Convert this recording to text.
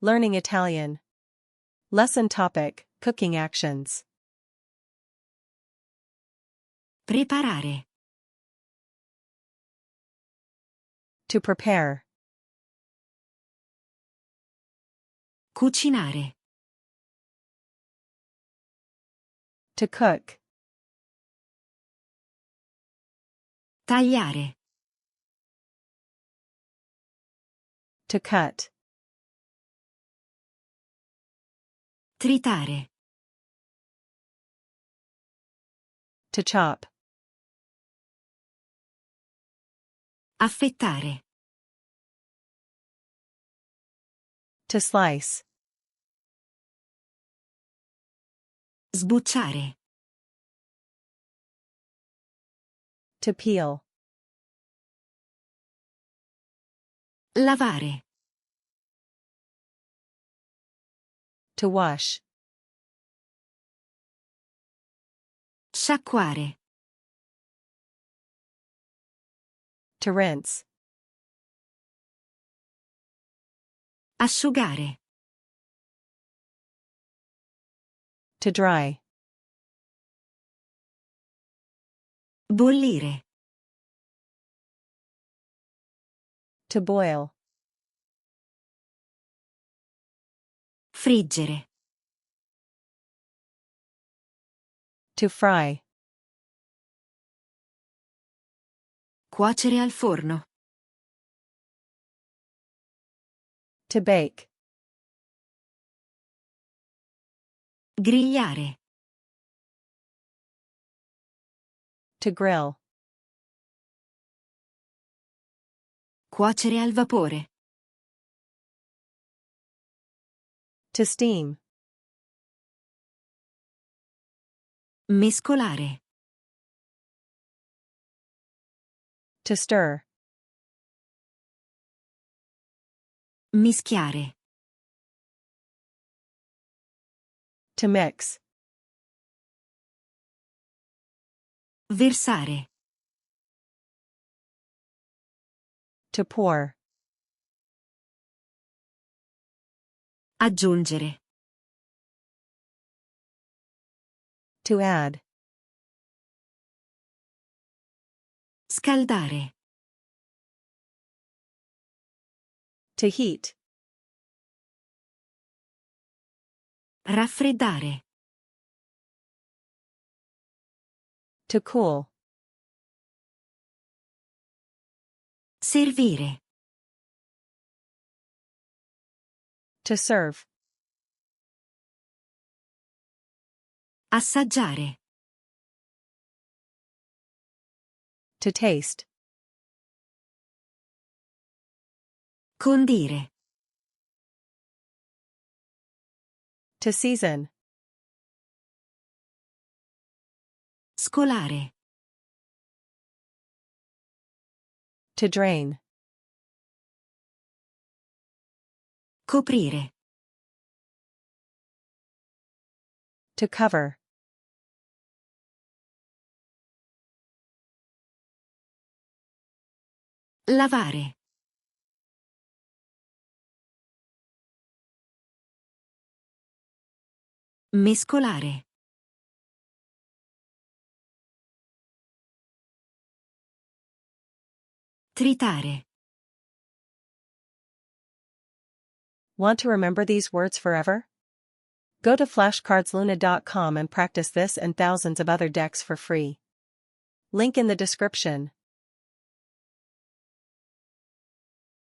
Learning Italian. Lesson topic, cooking actions. Preparare. To prepare. Cucinare. To cook. Tagliare. To cut. Tritare. To chop. Affettare. To slice. Sbucciare. To peel. Lavare. To wash. Sciacquare. To rinse. Asciugare. To dry. Bollire. To boil. Friggere. To fry. Cuocere al forno. To bake. Grigliare. To grill. Cuocere al vapore. To steam. Mescolare. To stir. Mischiare. To mix. Versare. To pour. Aggiungere. To add. Scaldare. To heat. Raffreddare. To cool. Servire. To serve. Assaggiare. To taste. Condire. To season. Scolare. To drain. Coprire. To cover. Lavare. Mescolare. Tritare. Want to remember these words forever? Go to flashcardsluna.com and practice this and thousands of other decks for free. Link in the description.